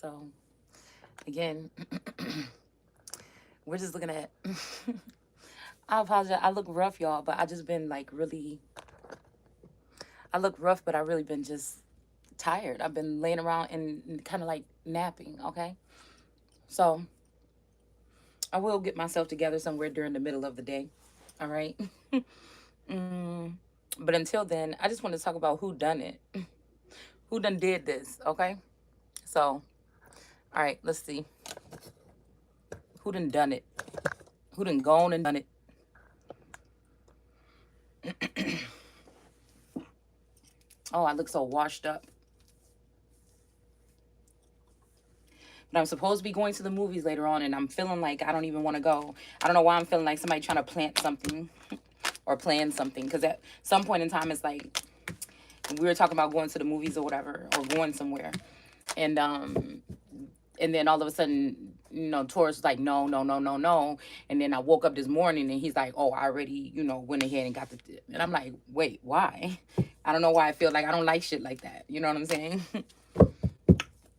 So again, we're just looking at. I apologize. I look rough, y'all, but I just been like really. I look rough, but I really been just tired. I've been laying around and kind of like napping. Okay, so I will get myself together somewhere during the middle of the day. All right. mm, but until then, I just want to talk about who done it, who done did this. Okay, so all right, let's see who done it, who done gone and done it. Oh, I look so washed up. But I'm supposed to be going to the movies later on, and I'm feeling like I don't even want to go. I don't know why I'm feeling like somebody trying to plant something or plan something. Because at some point in time, it's like we were talking about going to the movies or whatever, or going somewhere, and and then all of a sudden, Taurus was like, no, no, no, no, no. And then I woke up this morning, and he's like, oh, I already, went ahead and got the. And I'm like, wait, why? I don't know why I feel like I don't like shit like that. You know what I'm saying?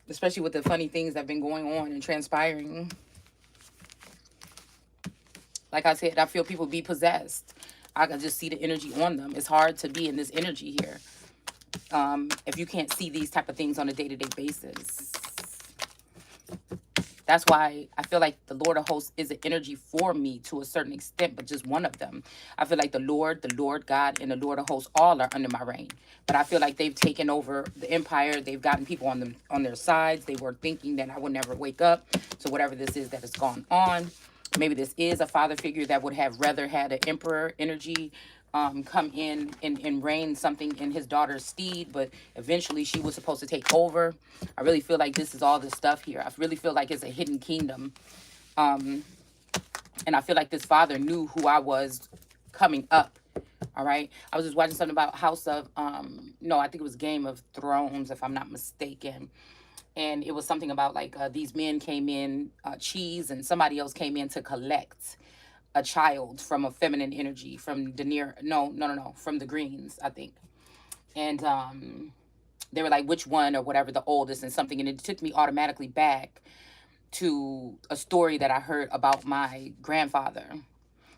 Especially with the funny things that have been going on and transpiring. Like I said, I feel people be possessed. I can just see the energy on them. It's hard to be in this energy here if you can't see these type of things on a day-to-day basis. That's why I feel like the Lord of Hosts is an energy for me to a certain extent, but just one of them. I feel like the Lord God, and the Lord of Hosts all are under my reign. But I feel like they've taken over the empire. They've gotten people on their sides. They were thinking that I would never wake up. So whatever this is that has gone on, maybe this is a father figure that would have rather had an emperor energy come in and reign something in his daughter's steed, but eventually she was supposed to take over. I really feel like this is all the stuff here. I really feel like it's a hidden kingdom. And I feel like this father knew who I was coming up. All right. I was just watching something about House of, no, I think it was Game of Thrones, if I'm not mistaken. And it was something about like these men came in, Cheese and somebody else came in to collect a child from a feminine energy from Daenerys. No, no, no, no, from the Greens, I think. And they were like, which one or whatever, the oldest and something. And it took me automatically back to a story that I heard about my grandfather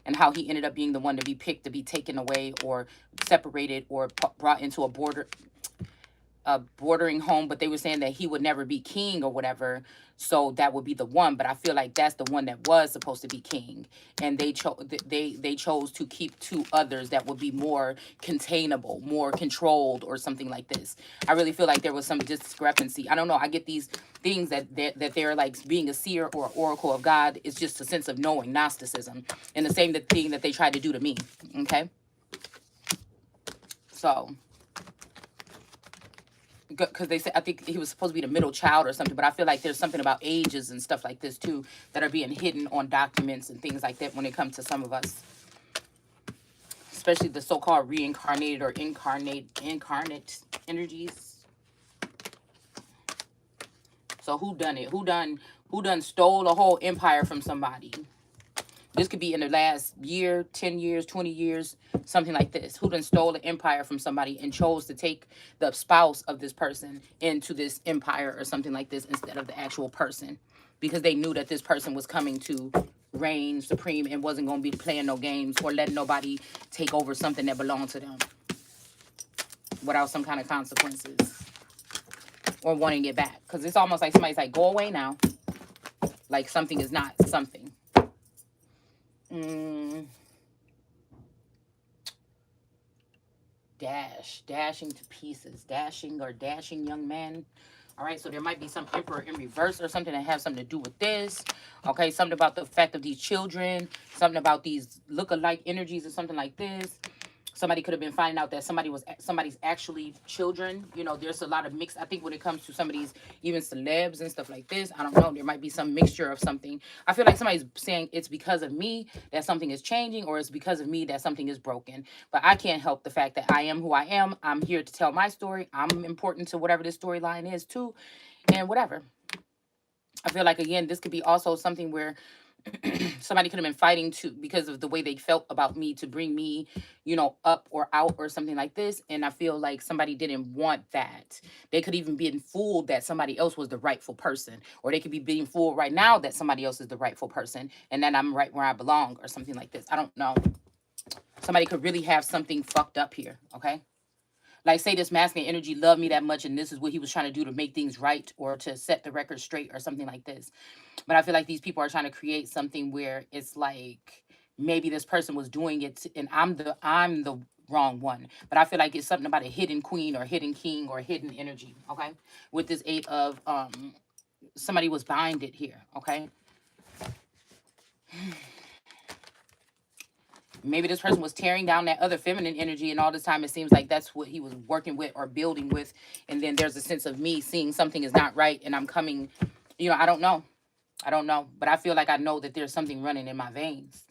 and how he ended up being the one to be picked to be taken away or separated or brought into a bordering home, but they were saying that he would never be king or whatever. So that would be the one, but I feel like that's the one that was supposed to be king, and they chose to keep two others that would be more containable, more controlled, or something like this. I really feel like there was some discrepancy. I don't know. I get these things that they're like being a seer or oracle of God is just a sense of knowing, Gnosticism, and the same thing that they tried to do to me. Okay, so because they said I think he was supposed to be the middle child or something, but I feel like there's something about ages and stuff like this too that are being hidden on documents and things like that when it comes to some of us, especially the so-called reincarnated or incarnate energies. So who done it? Who done stole a whole empire from somebody? This could be in the last year, 10 years, 20 years, something like this. Who done stole an empire from somebody and chose to take the spouse of this person into this empire or something like this instead of the actual person, because they knew that this person was coming to reign supreme and wasn't going to be playing no games or letting nobody take over something that belonged to them without some kind of consequences or wanting it back. Because it's almost like somebody's like, go away now. Like something is not something. Mm, dashing to pieces, dashing young man. All right, so there might be some emperor in reverse or something that have something to do with this. Okay, something about the effect of these children, something about these look-alike energies or something like this. Somebody could have been finding out that somebody's actually children. There's a lot of mix. I think when it comes to some of these even celebs and stuff like this, I don't know. There might be some mixture of something. I feel like somebody's saying it's because of me that something is changing, or it's because of me that something is broken. But I can't help the fact that I am who I am. I'm here to tell my story. I'm important to whatever this storyline is too, and whatever. I feel like again, this could be also something where Somebody could have been fighting to because of the way they felt about me to bring me, up or out or something like this. And I feel like somebody didn't want that. They could even be fooled that somebody else was the rightful person, or they could be being fooled right now that somebody else is the rightful person, and then I'm right where I belong or something like this. I don't know. Somebody could really have something fucked up here. Okay. Like, say this masculine energy loved me that much, and this is what he was trying to do to make things right or to set the record straight or something like this. But I feel like these people are trying to create something where it's like maybe this person was doing it and I'm the wrong one. But I feel like it's something about a hidden queen or hidden king or hidden energy. Okay, with this eight of somebody was binded here. Okay, maybe this person was tearing down that other feminine energy, and all this time it seems like that's what he was working with or building with. And then there's a sense of me seeing something is not right, and I'm coming. I don't know. I don't know, but I feel like I know that there's something running in my veins.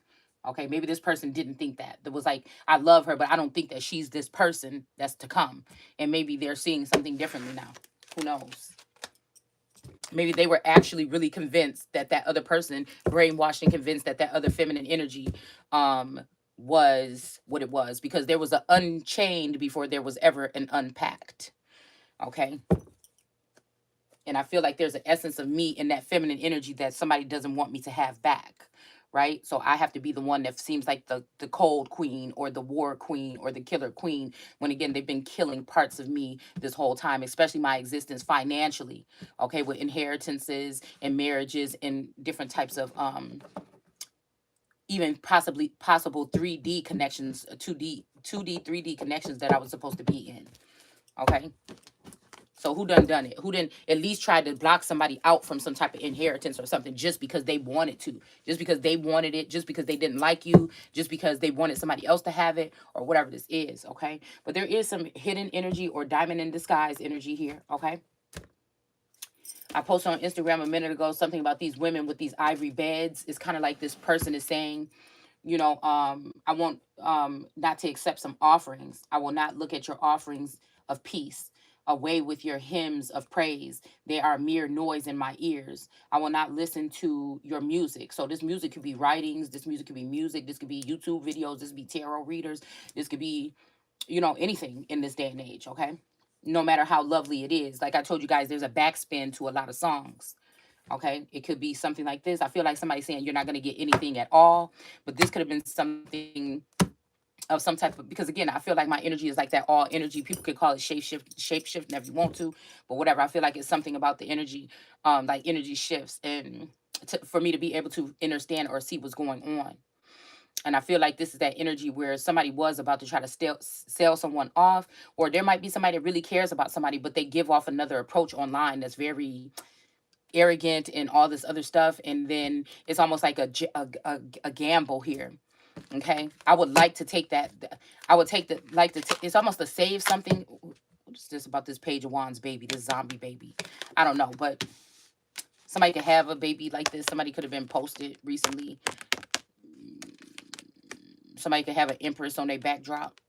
Okay, maybe this person didn't think that. That was like, I love her, but I don't think that she's this person that's to come. And maybe they're seeing something differently now. Who knows? Maybe they were actually really convinced that that other person, brainwashed and convinced that that other feminine energy was what it was, because there was an unchained before there was ever an unpacked. Okay. And I feel like there's an essence of me in that feminine energy that somebody doesn't want me to have back. Right. So I have to be the one that seems like the cold queen or the war queen or the killer queen, when again they've been killing parts of me this whole time, especially my existence financially. Okay, with inheritances and marriages and different types of even possible 3D connections, 2D 3D connections that I was supposed to be in. Okay. So who done it? Who didn't at least try to block somebody out from some type of inheritance or something just because they wanted to, just because they wanted it, just because they didn't like you, just because they wanted somebody else to have it or whatever this is, okay? But there is some hidden energy or diamond in disguise energy here, okay? I posted on Instagram a minute ago something about these women with these ivory beds. It's kind of like this person is saying, I want not to accept some offerings. I will not look at your offerings of peace. Away with your hymns of praise. They are mere noise in my ears. I will not listen to your music. So this music could be writings, this music could be music, this could be YouTube videos, this could be tarot readers, this could be, anything in this day and age, okay? No matter how lovely it is. Like I told you guys, there's a backspin to a lot of songs. Okay, it could be something like this. I feel like somebody saying you're not going to get anything at all, but this could have been something of some type of, because again, I feel like my energy is like that all energy. People could call it shape shift if you want to, but whatever. I feel like it's something about the energy, like energy shifts, and for me to be able to understand or see what's going on. And I feel like this is that energy where somebody was about to try to sell someone off, or there might be somebody that really cares about somebody, but they give off another approach online that's very arrogant and all this other stuff, and then it's almost like a gamble here. Okay, I would like to take that. I would take the like to. It's almost to save something. What is this about this Page of Wands baby, this zombie baby? I don't know, but somebody could have a baby like this. Somebody could have been posted recently. Somebody could have an empress on their backdrop.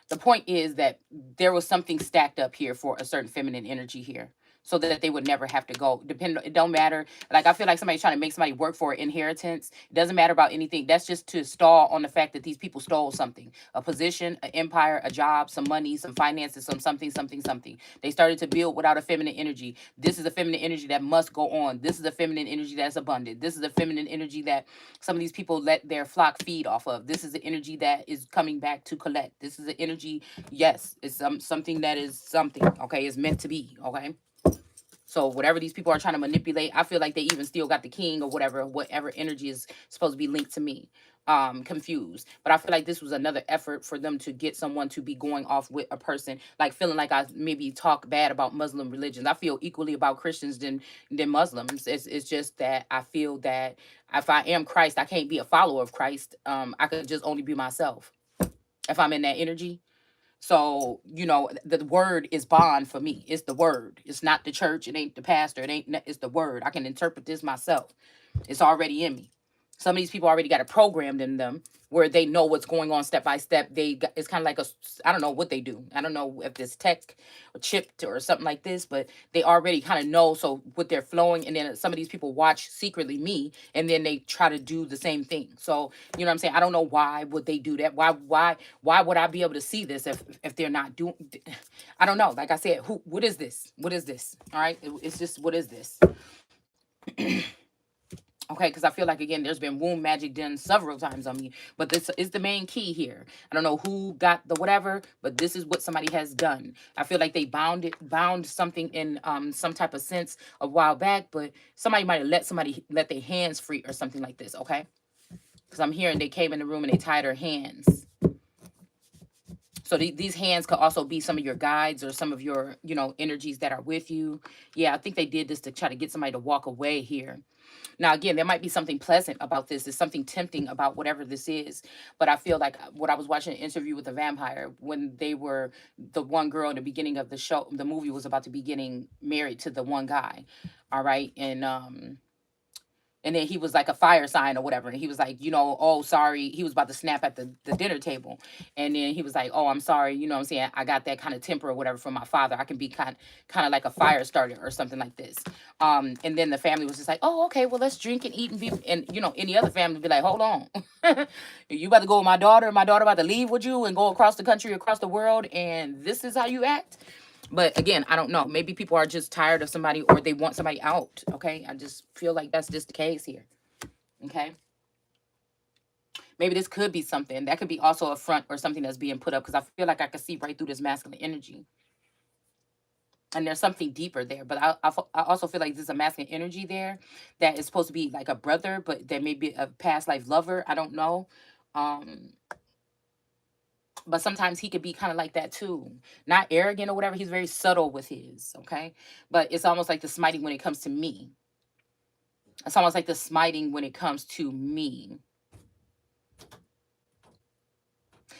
The point is that there was something stacked up here for a certain feminine energy here, so that they would never have to go. It don't matter. Like I feel like somebody's trying to make somebody work for an inheritance. It doesn't matter about anything. That's just to stall on the fact that these people stole something: a position, an empire, a job, some money, some finances, some something, something, something. They started to build without a feminine energy. This is a feminine energy that must go on. This is a feminine energy that's abundant. This is a feminine energy that some of these people let their flock feed off of. This is the energy that is coming back to collect. This is the energy. Yes, it's something that is something. Okay, it's meant to be. Okay. So whatever these people are trying to manipulate, I feel like they even still got the king or whatever energy is supposed to be linked to me. Confused. But I feel like this was another effort for them to get someone to be going off with a person, like feeling like I maybe talk bad about Muslim religions. I feel equally about Christians than Muslims. It's just that I feel that if I am Christ, I can't be a follower of Christ. I could just only be myself if I'm in that energy. So, the word is bond for me. It's the word. It's not the church. It ain't the pastor. It's the word. I can interpret this myself. It's already in me. Some of these people already got it programmed in them where they know what's going on step by step. It's kind of like I don't know what they do. I don't know if it's tech or chipped or something like this, but they already kind of know. So what they're flowing, and then some of these people watch secretly me, and then they try to do the same thing. So you know what I'm saying? I don't know why would they do that. Why would I be able to see this if they're not doing? I don't know. Like I said, what is this? What is this? All right, it's just what is this? Okay, because I feel like again, there's been womb magic done several times on me, but this is the main key here. I don't know who got the whatever, but this is what somebody has done. I feel like they bound something in some type of sense a while back, but somebody might have let their hands free or something like this. Okay, because I'm hearing they came in the room and they tied their hands. So these hands could also be some of your guides or some of your, energies that are with you. Yeah, I think they did this to try to get somebody to walk away here. Now, again, there might be something pleasant about this. There's something tempting about whatever this is. But I feel like what I was watching an interview with a vampire when they were the one girl in the beginning of the show, the movie was about to be getting married to the one guy. All right. And then he was like a fire sign or whatever. And he was like, oh, sorry. He was about to snap at the dinner table. And then he was like, oh, I'm sorry. You know what I'm saying? I got that kind of temper or whatever from my father. I can be kind of like a fire starter or something like this. And then the family was just like, oh, okay, well, let's drink and eat and be, and, any other family would be like, hold on. You about to go with my daughter about to leave with you and go across the country, across the world. And this is how you act. But again, I don't know. Maybe people are just tired of somebody or they want somebody out. Okay. I just feel like that's just the case here. Okay. Maybe this could be something that could be also a front or something that's being put up because I feel like I can see right through this masculine energy. And there's something deeper there. But I also feel like there's a masculine energy there that is supposed to be like a brother, but there may be a past life lover. I don't know. Um, but sometimes he could be kind of like that too, not arrogant or whatever. He's very subtle with his, okay, but it's almost like the smiting when it comes to me. It's almost like the smiting when it comes to me.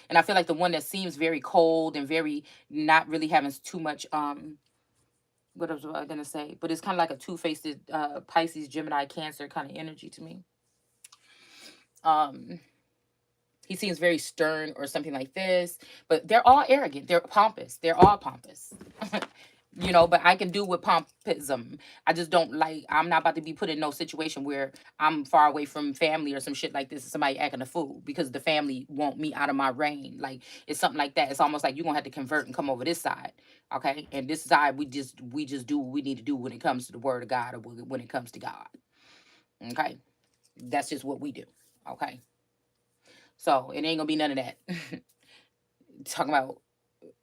And I feel like the one that seems very cold and very not really having too much what was I gonna say, but it's kind of like a two-faced Pisces, Gemini, Cancer kind of energy to me. um he seems very stern or something like this, but they're all arrogant, they're pompous, they're all pompous. But I can do with pompism. I just don't like, I'm not about to be put in no situation where I'm far away from family or some shit like this and somebody acting a fool because the family want me out of my reign. Like it's something like that. It's almost like you're gonna have to convert and come over this side. Okay. And this side we just do what we need to do when it comes to the word of God or when it comes to God. Okay. That's just what we do. Okay. So it ain't gonna be none of that. Talking about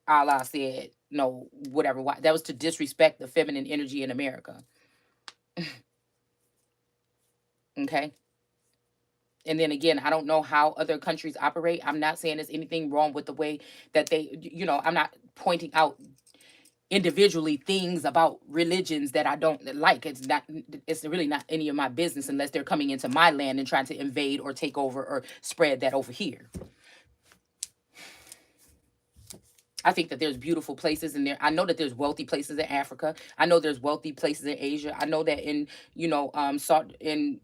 Allah said no, whatever. Why that was to disrespect the feminine energy in America. Okay. And then again, I don't know how other countries operate. I'm not saying there's anything wrong with the way that I'm not pointing out individually things about religions that I don't like. It's really not any of my business unless they're coming into my land and trying to invade or take over or spread that over here. I think that there's beautiful places in there. I know that there's wealthy places in Africa. I know there's wealthy places in Asia. I know that in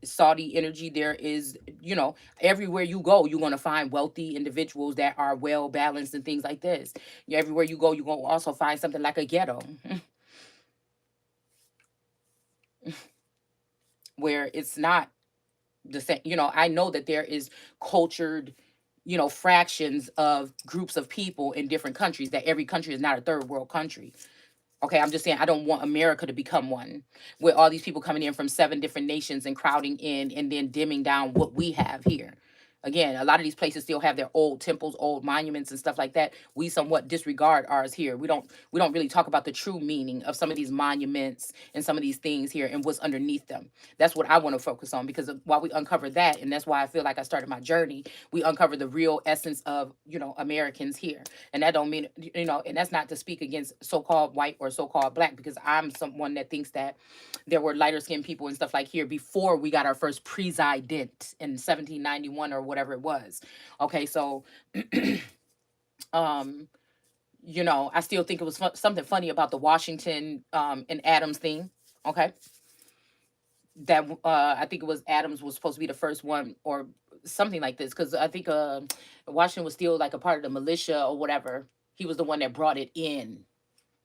Saudi energy there is, everywhere you go, you're gonna find wealthy individuals that are well balanced and things like this. Everywhere you go, you're gonna also find something like a ghetto. Where it's not the same. I know that there is cultured, fractions of groups of people in different countries, that every country is not a third world country. Okay, I'm just saying I don't want America to become one where all these people coming in from 7 different nations and crowding in and then dimming down what we have here. Again, a lot of these places still have their old temples, old monuments and stuff like that. We somewhat disregard ours here. We don't really talk about the true meaning of some of these monuments and some of these things here and what's underneath them. That's what I want to focus on because while we uncover that, and that's why I feel like I started my journey, we uncover the real essence of, Americans here. And that don't mean, and that's not to speak against so-called white or so-called black, because I'm someone that thinks that there were lighter skinned people and stuff like here before we got our first president in 1791 or whatever it was. Okay, so um I still think it was something funny about the Washington and Adams thing. Okay, that I think it was Adams was supposed to be the first one or something like this, because I think Washington was still like a part of the militia or whatever. He was the one that brought it in,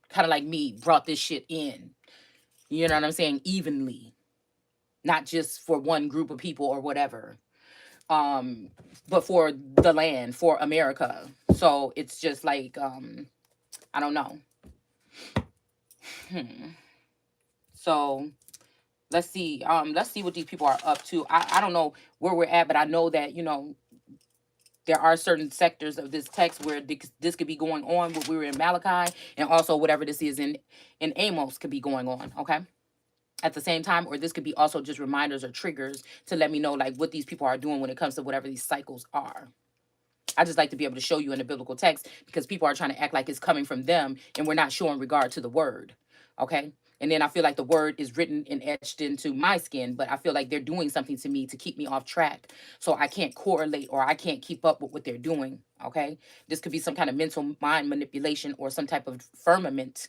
kind of like me, brought this shit in. You know what I'm saying? Evenly, not just for one group of people or whatever, um, but for the land, for America. So it's just like I don't know. Hmm. So let's see what these people are up to. I don't know where we're at, but I know that, there are certain sectors of this text where this could be going on, what we were in Malachi, and also whatever this is in Amos could be going on, okay, at the same time. Or this could be also just reminders or triggers to let me know like what these people are doing when it comes to whatever these cycles are. I just like to be able to show you in the biblical text, because people are trying to act like it's coming from them and we're not showing regard to the word. Okay. And then I feel like the word is written and etched into my skin, but I feel like they're doing something to me to keep me off track. So I can't correlate or I can't keep up with what they're doing. Okay. This could be some kind of mental mind manipulation or some type of firmament.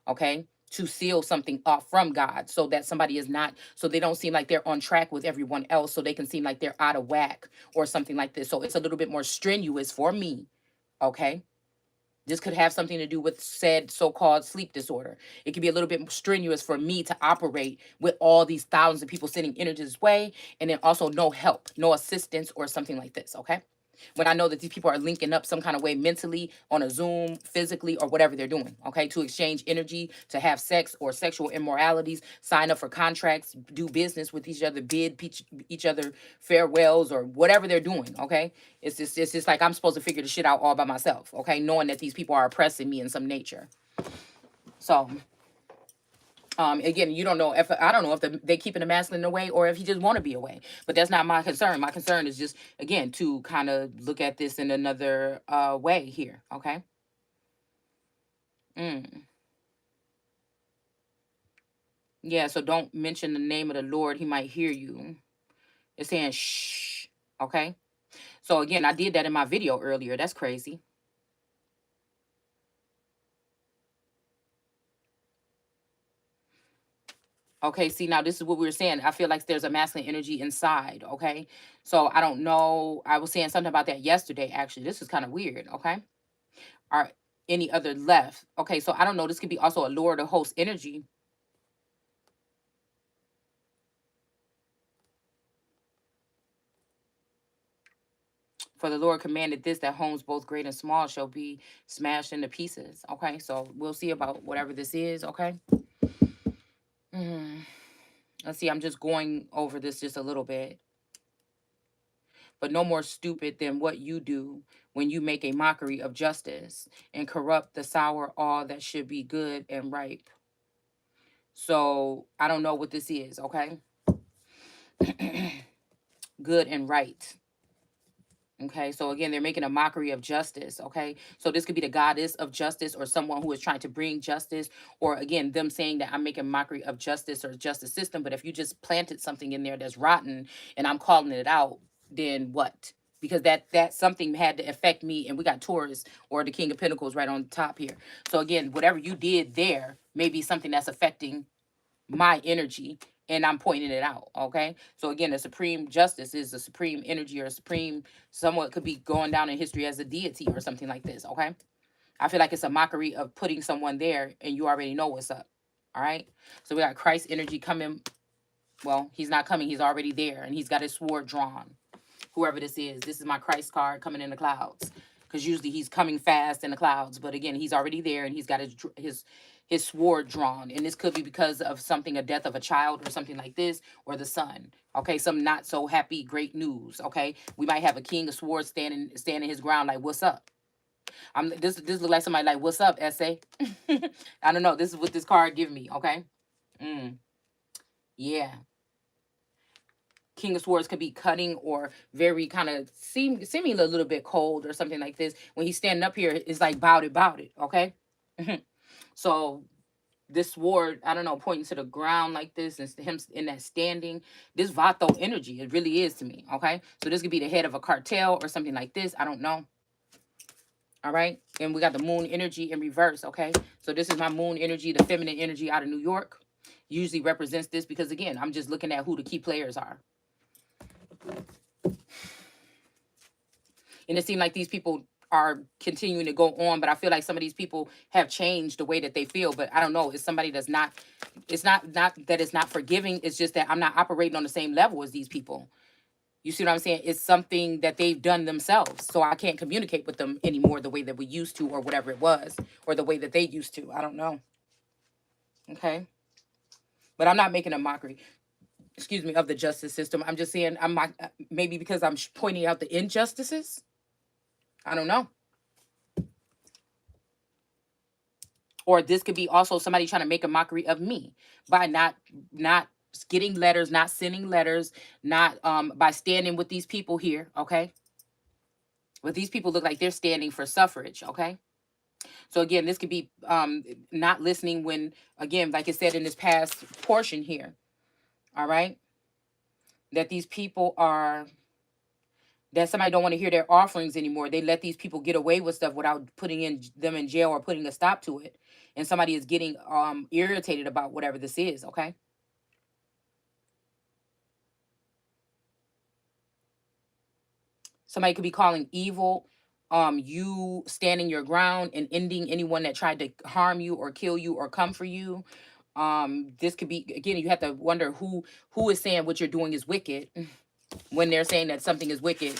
Okay, to seal something off from God, so that somebody is not, so they don't seem like they're on track with everyone else, so they can seem like they're out of whack or something like this. So it's a little bit more strenuous for me. Okay. This could have something to do with said so-called sleep disorder. It could be a little bit strenuous for me to operate with all these thousands of people sending energy this way, and then also no help, no assistance or something like this. Okay. When I know that these people are linking up some kind of way mentally on a Zoom, physically, or whatever they're doing, okay, to exchange energy, to have sex or sexual immoralities, sign up for contracts, do business with each other, bid each other farewells or whatever they're doing, okay? It's just like I'm supposed to figure the shit out all by myself, okay, knowing that these people are oppressing me in some nature. So again, you don't know if, I don't know if they keeping the masculine away or if he just want to be away. But that's not my concern. My concern is just, again, to kind of look at this in another way here. Okay. Mm. Yeah. So don't mention the name of the Lord. He might hear you. It's saying shh. Okay. So again, I did that in my video earlier. That's crazy. Okay, see, now this is what we were saying. I feel like there's a masculine energy inside. Okay, so I don't know. I was saying something about that yesterday. Actually, this is kind of weird. Okay, are any other left? Okay, so I don't know. This could be also a Lord of host energy. For the Lord commanded this, that homes both great and small shall be smashed into pieces. Okay, so we'll see about whatever this is. Okay. Mm. Let's see. I'm just going over this just a little bit. But no more stupid than what you do when you make a mockery of justice and corrupt the sour all that should be good and ripe. So I don't know what this is. Okay. Good and right. Okay, so again, they're making a mockery of justice. Okay, so this could be the goddess of justice or someone who is trying to bring justice, or again, them saying that I'm making mockery of justice or justice system. But if you just planted something in there that's rotten and I'm calling it out, then what? Because that something had to affect me, and we got Taurus or the King of Pentacles right on top here. So again, whatever you did there may be something that's affecting my energy, and I'm pointing it out. Okay. So again, the supreme justice is a supreme energy or a supreme, somewhat could be going down in history as a deity or something like this. Okay. I feel like it's a mockery of putting someone there and you already know what's up. All right. So we got Christ energy coming. Well, he's not coming, he's already there, and he's got his sword drawn. Whoever this is my Christ card coming in the clouds, because usually he's coming fast in the clouds, but again, he's already there and he's got his sword drawn. And this could be because of something, a death of a child or something like this, or the son. Okay, some not so happy great news. Okay, we might have a king of swords standing his ground like, what's up? This look like somebody like, what's up, essay? I don't know, this is what this card give me. Okay. Yeah. King of Swords could be cutting or very kind of seeming a little bit cold or something like this. When he's standing up here, it's like bout it, okay? So this sword, I don't know, pointing to the ground like this, and him in that standing, this Vato energy, it really is to me, okay? So this could be the head of a cartel or something like this. I don't know. All right. And we got the moon energy in reverse, okay? So this is my moon energy, the feminine energy out of New York. usually represents this, because again, I'm just looking at who the key players are. And it seemed like these people are continuing to go on, but I feel like some of these people have changed the way that they feel. But I don't know, it's somebody that's not, it's not that it's not forgiving, it's just that I'm not operating on the same level as these people. You see what I'm saying? It's something that they've done themselves. So I can't communicate with them anymore the way that we used to, or whatever it was, or the way that they used to. I don't know. Okay. But I'm not making a mockery, excuse me, of the justice system. I'm just saying, I'm not, maybe because I'm pointing out the injustices. I don't know. Or this could be also somebody trying to make a mockery of me by not getting letters, not sending letters, not by standing with these people here, okay? But these people look like they're standing for suffrage, okay? So again, this could be not listening when, again, like I said in this past portion here, all right, that these people are, that somebody don't want to hear their offerings anymore. They let these people get away with stuff without putting in them in jail or putting a stop to it. And somebody is getting irritated about whatever this is, okay? Somebody could be calling evil you standing your ground and ending anyone that tried to harm you or kill you or come for you. This could be, again, you have to wonder who is saying what you're doing is wicked when they're saying that something is wicked.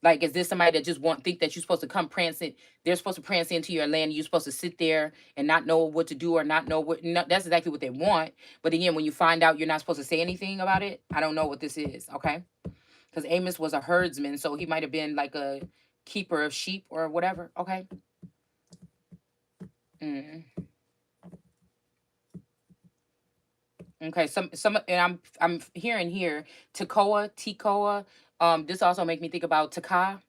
Like, is this somebody that just think that you're supposed to come prancing? They're supposed to prance into your land. You're supposed to sit there and not know what to do or not know what. No, that's exactly what they want. But again, when you find out you're not supposed to say anything about it, I don't know what this is. Okay, because Amos was a herdsman, so he might have been like a keeper of sheep or whatever. Okay. Mm. Okay. And I'm hearing here Tekoa. This also make me think about Taka.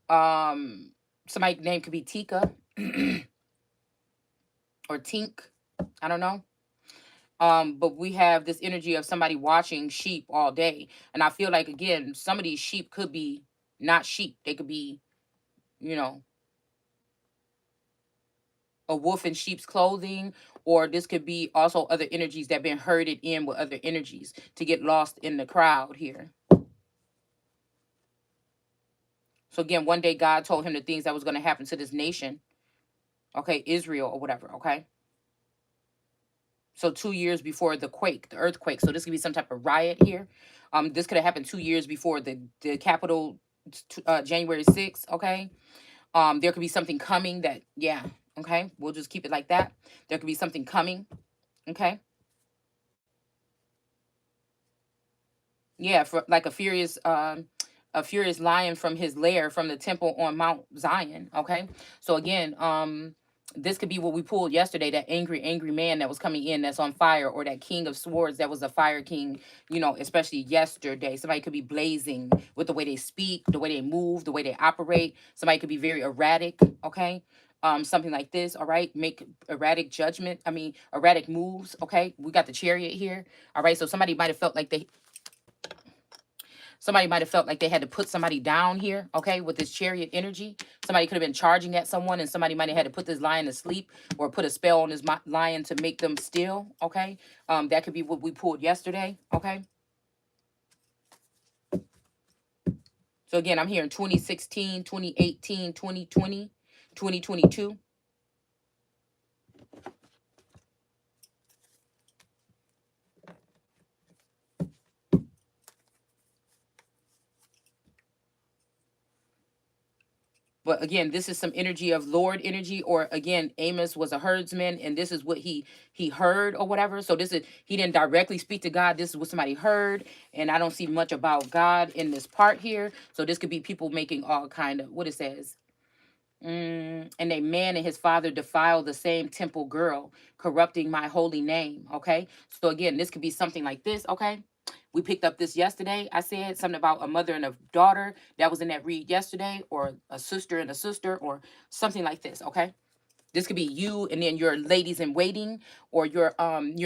Somebody's name could be Tika or Tink. I don't know. But we have this energy of somebody watching sheep all day. And I feel like, again, some of these sheep could be not sheep. They could be, you know, a wolf in sheep's clothing, or this could be also other energies that been herded in with other energies to get lost in the crowd here. So again, one day God told him the things that was going to happen to this nation. Okay, Israel or whatever. Okay. So 2 years before the quake, the earthquake. So this could be some type of riot here. This could have happened 2 years before the Capitol, January 6th. Okay. There could be something coming that, yeah. Okay. We'll just keep it like that. There could be something coming. Okay. Yeah, for like a furious lion from his lair from the temple on Mount Zion. Okay. So again, this could be what we pulled yesterday, that angry man that was coming in that's on fire, or that king of swords that was a fire king, especially yesterday. Somebody could be blazing with the way they speak, the way they move, the way they operate. Somebody could be very erratic, okay? Something like this, all right? Make erratic judgment. I mean, erratic moves, okay? We got the chariot here, all right? So somebody might have felt like they had to put somebody down here, okay, with this chariot energy. Somebody could have been charging at someone, and somebody might have had to put this lion to sleep or put a spell on this lion to make them still, okay? That could be what we pulled yesterday, okay? So again, I'm hearing 2016, 2018, 2020, 2022. But again, this is some energy of Lord energy, or again, Amos was a herdsman, and this is what he heard or whatever. So this is, he didn't directly speak to God. This is what somebody heard, and I don't see much about God in this part here. So this could be people making all kind of, what it says. And a man and his father defiled the same temple girl, corrupting my holy name. Okay. So again, this could be something like this. Okay. We picked up this yesterday. I said something about a mother and a daughter that was in that read yesterday, or a sister and a sister, or something like this. Okay. This could be you and then your ladies in waiting, or your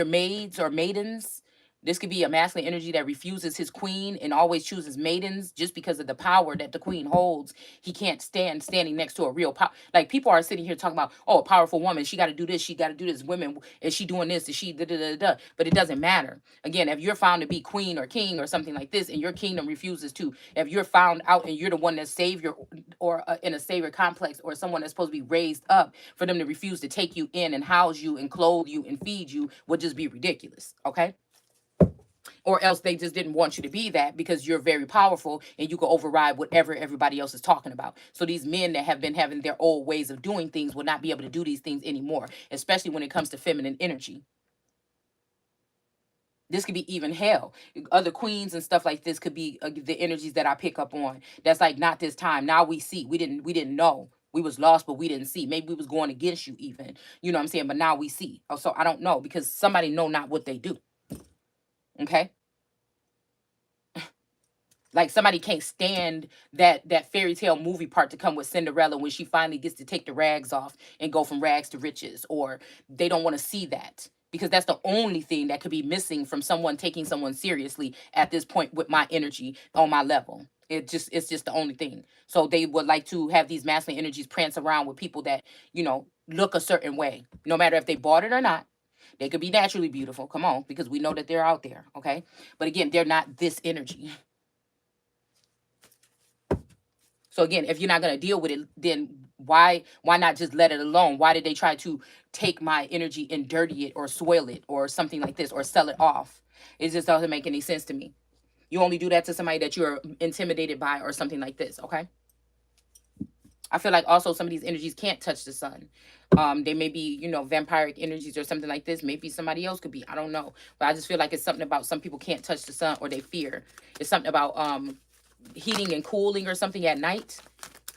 maids or maidens. This could be a masculine energy that refuses his queen and always chooses maidens just because of the power that the queen holds. He can't stand standing next to a real like people are sitting here talking about, oh, a powerful woman. She got to do this. She got to do this. Women, is she doing this? Is she da da da da? But it doesn't matter. Again, if you're found to be queen or king or something like this, and your kingdom refuses to, if you're found out and you're the one that's savior or in a savior complex or someone that's supposed to be raised up, for them to refuse to take you in and house you and clothe you and feed you would just be ridiculous. Okay. Or else they just didn't want you to be that because you're very powerful and you can override whatever everybody else is talking about. So these men that have been having their old ways of doing things will not be able to do these things anymore, especially when it comes to feminine energy. This could be even hell. Other queens and stuff like this could be the energies that I pick up on. That's like, not this time. Now we see. We didn't know. We was lost, but we didn't see. Maybe we was going against you even. You know what I'm saying? But now we see. Oh, so I don't know, because somebody know not what they do. Okay? Like somebody can't stand that fairy tale movie part to come with Cinderella when she finally gets to take the rags off and go from rags to riches, or they don't want to see that because that's the only thing that could be missing from someone taking someone seriously at this point with my energy on my level. It's just the only thing. So they would like to have these masculine energies prance around with people that, look a certain way, no matter if they bought it or not. They could be naturally beautiful. Come on, because we know that they're out there, okay? But again, they're not this energy. So again, if you're not going to deal with it, then why not just let it alone? Why did they try to take my energy and dirty it or soil it or something like this or sell it off? It just doesn't make any sense to me. You only do that to somebody that you're intimidated by or something like this, okay? I feel like also some of these energies can't touch the sun. They may be, vampiric energies or something like this. Maybe somebody else could be. I don't know. But I just feel like it's something about some people can't touch the sun or they fear. It's something about heating and cooling or something at night,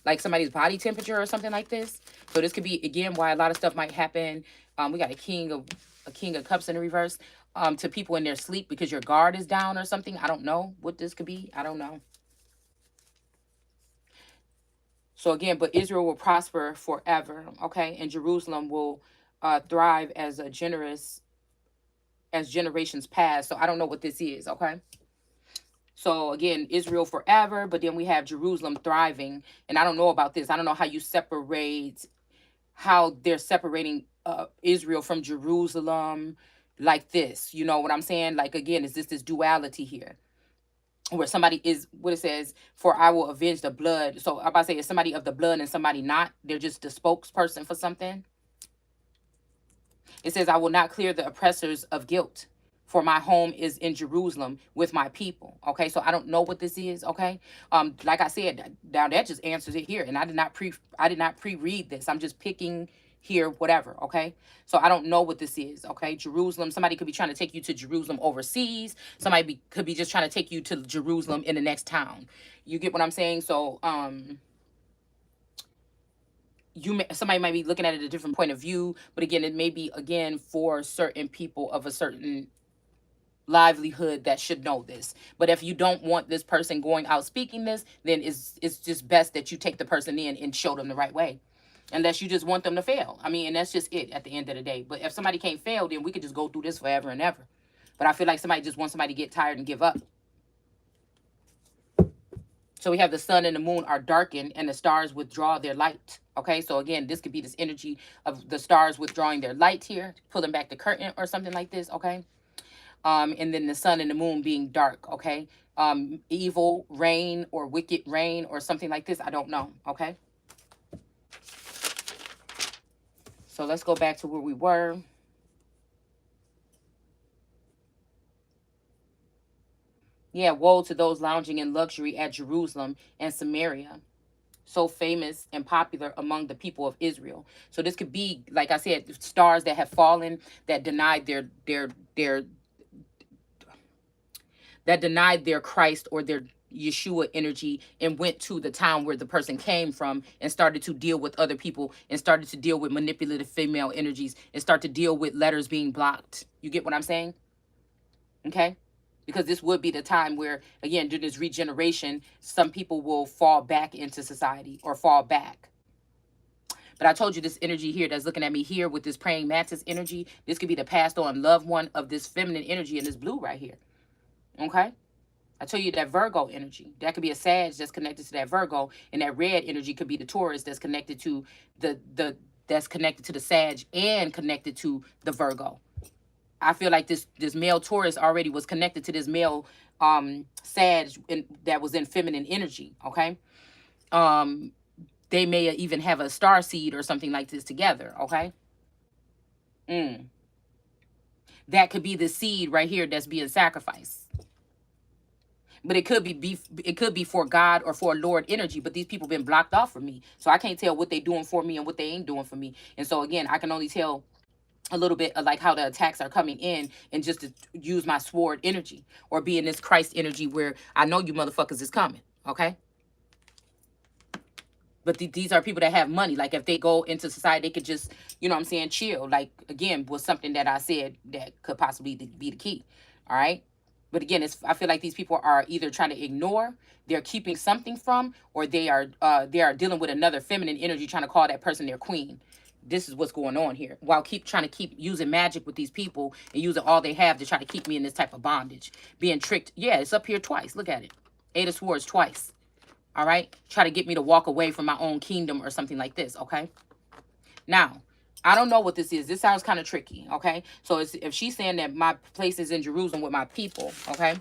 like somebody's body temperature or something like this. So this could be, again, why a lot of stuff might happen. We got a king of cups in the reverse, to people in their sleep because your guard is down or something. I don't know what this could be. I don't know. So again, but Israel will prosper forever, okay? And Jerusalem will thrive as generations pass. So I don't know what this is, okay? So again, Israel forever, but then we have Jerusalem thriving. And I don't know about this. I don't know how they're separating Israel from Jerusalem like this. You know what I'm saying? Like, again, is this duality here? Where somebody is, what it says, for I will avenge the blood. So I'm about to say, is somebody of the blood and somebody not? They're just the spokesperson for something. It says, I will not clear the oppressors of guilt, for my home is in Jerusalem with my people. Okay, so I don't know what this is. Okay, like I said, now that just answers it here, and I did not pre-read this. I'm just picking here, whatever. Okay, so I don't know what this is. Okay, Jerusalem. Somebody could be trying to take you to Jerusalem overseas. Somebody could be just trying to take you to Jerusalem in the next town. You get what I'm saying? So somebody might be looking at it a different point of view, but again, it may be, again, for certain people of a certain livelihood that should know this. But if you don't want this person going out speaking this, then it's just best that you take the person in and show them the right way, unless you just want them to fail. I mean, and that's just it at the end of the day. But if somebody can't fail, then we could just go through this forever and ever. But I feel like somebody just wants somebody to get tired and give up. So we have the sun and the moon are darkened and the stars withdraw their light. Okay, so again, this could be this energy of the stars withdrawing their light here, pulling back the curtain or something like this. Okay, and then the sun and the moon being dark. Okay, evil rain or wicked rain or something like this. I don't know. Okay, so let's go back to where we were. Yeah, woe to those lounging in luxury at Jerusalem and Samaria, so famous and popular among the people of Israel. So this could be, like I said, stars that have fallen, that denied their Christ or their Yeshua energy, and went to the town where the person came from and started to deal with other people and started to deal with manipulative female energies and start to deal with letters being blocked. You get what I'm saying? Okay? Because this would be the time where, again, during this regeneration, some people will fall back into society or fall back. But I told you this energy here that's looking at me here with this praying mantis energy, this could be the passed on loved one of this feminine energy in this blue right here. Okay? I tell you that Virgo energy. That could be a Sag that's connected to that Virgo, and that red energy could be the Taurus that's connected to the Sag and connected to the Virgo. I feel like this male Taurus already was connected to this male Sag that was in feminine energy. Okay. They may even have a star seed or something like this together. Okay. That could be the seed right here that's being sacrificed. But it could be for God or for Lord energy. But these people been blocked off from me, so I can't tell what they doing for me and what they ain't doing for me. And so again, I can only tell a little bit of like how the attacks are coming in, and just to use my sword energy or be in this Christ energy where I know you motherfuckers is coming. Okay. But these are people that have money. Like if they go into society, they could just, you know what I'm saying, chill. Like again, was something that I said that could possibly be the key. All right. But again, I feel like these people are either trying to ignore, they're keeping something from, or they are dealing with another feminine energy trying to call that person their queen. This is what's going on here. While trying to keep using magic with these people and using all they have to try to keep me in this type of bondage. Being tricked. Yeah, it's up here twice. Look at it. Eight of Swords twice. All right. Try to get me to walk away from my own kingdom or something like this. Okay. Now, I don't know what this is. This sounds kind of tricky. Okay. So if she's saying that my place is in Jerusalem with my people. Okay.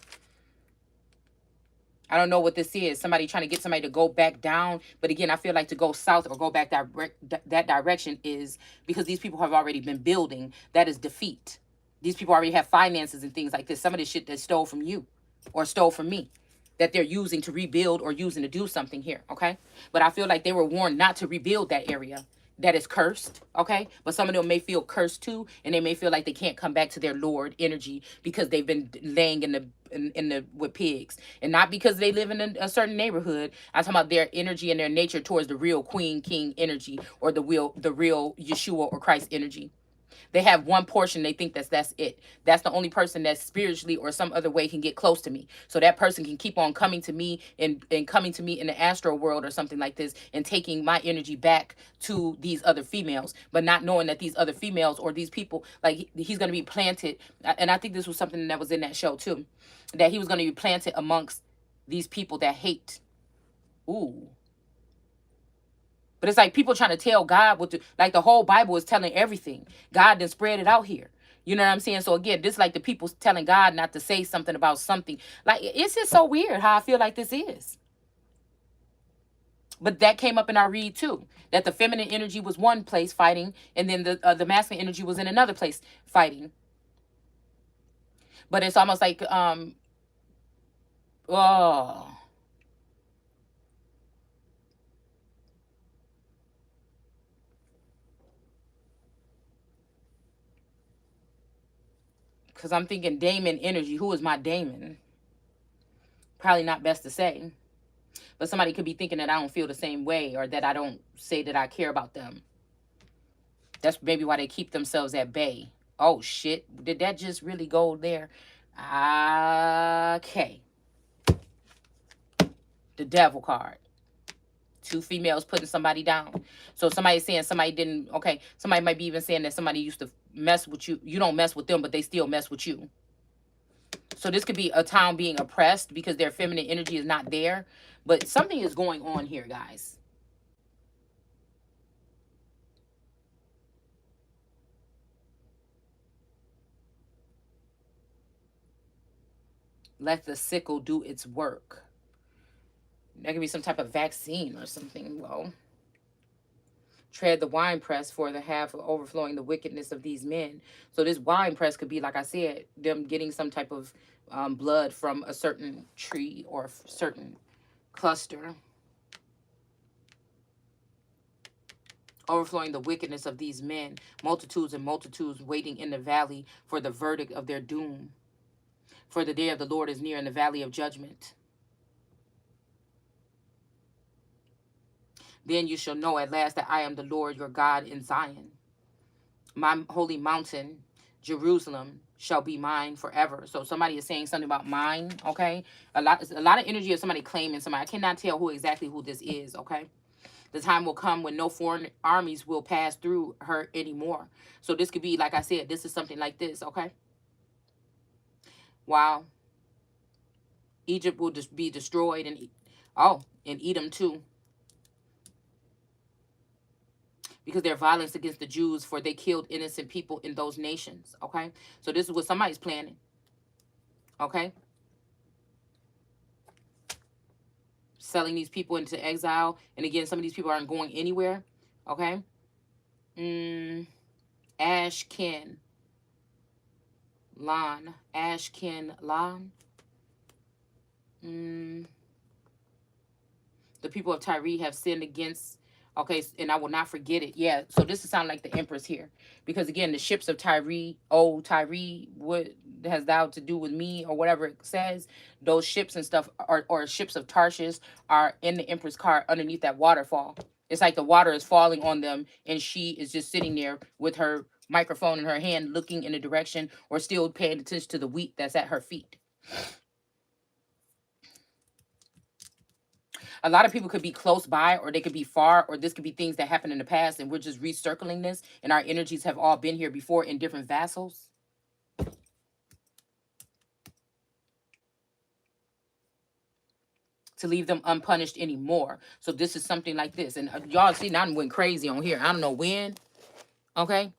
I don't know what this is. Somebody trying to get somebody to go back down. But again, I feel like to go south or go back that direction is because these people have already been building. That is defeat. These people already have finances and things like this. Some of this shit that stole from you or stole from me that they're using to rebuild or using to do something here. Okay. But I feel like they were warned not to rebuild that area that is cursed. Okay. But some of them may feel cursed too. And they may feel like they can't come back to their Lord energy because they've been laying in the with pigs, and not because they live in a certain neighborhood. I'm talking about their energy and their nature towards the real queen king energy or the real Yeshua or Christ energy. They have one portion. They think that's it. That's the only person that spiritually or some other way can get close to me. So that person can keep on coming to me and coming to me in the astral world or something like this and taking my energy back to these other females, but not knowing that these other females or these people, like he's going to be planted. And I think this was something that was in that show too, that he was going to be planted amongst these people that hate. Ooh. But it's like people trying to tell God what to, like the whole Bible is telling everything. God done spread it out here. You know what I'm saying? So again, this like the people telling God not to say something about something. Like it's just so weird how I feel like this is. But that came up in our read too. That the feminine energy was one place fighting, and then the masculine energy was in another place fighting. But it's almost like oh. Because I'm thinking Damon energy. Who is my Damon? Probably not best to say. But somebody could be thinking that I don't feel the same way or that I don't say that I care about them. That's maybe why they keep themselves at bay. Oh, shit. Did that just really go there? Okay. The devil card. Two females putting somebody down. So somebody's saying somebody didn't, okay, somebody might be even saying that somebody used to mess with you. You don't mess with them, but they still mess with you. So this could be a town being oppressed because their feminine energy is not there. But something is going on here, guys. Let the sickle do its work. There could be some type of vaccine or something. Well, tread the winepress for the half of overflowing the wickedness of these men. So this winepress could be, like I said, them getting some type of blood from a certain tree or a certain cluster. Overflowing the wickedness of these men, multitudes and multitudes waiting in the valley for the verdict of their doom. For the day of the Lord is near in the valley of judgment. Then you shall know at last that I am the Lord your God in Zion. My holy mountain, Jerusalem, shall be mine forever. So somebody is saying something about mine, okay? A lot of energy of somebody claiming somebody. I cannot tell who this is, okay? The time will come when no foreign armies will pass through her anymore. So this could be, like I said, this is something like this, okay? Wow. Egypt will just be destroyed, and and Edom too, because their violence against the Jews, for they killed innocent people in those nations, okay? So this is what somebody's planning, okay? Selling these people into exile. And again, some of these people aren't going anywhere, okay? Ashken Lan. Ashken Lan. The people of Tyre have sinned against, okay, and I will not forget it. Yeah, so this sound like the Empress here. Because again, the ships of Tyre, oh, Tyre, what has thou to do with me, or whatever it says, those ships and stuff, or ships of Tarshish, are in the Empress car underneath that waterfall. It's like the water is falling on them, and she is just sitting there with her microphone in her hand, looking in a direction, or still paying attention to the wheat that's at her feet. A lot of people could be close by, or they could be far, or this could be things that happened in the past, and we're just recircling this, and our energies have all been here before in different vassals. To leave them unpunished anymore. So this is something like this. And y'all see, now I went crazy on here. I don't know when, okay?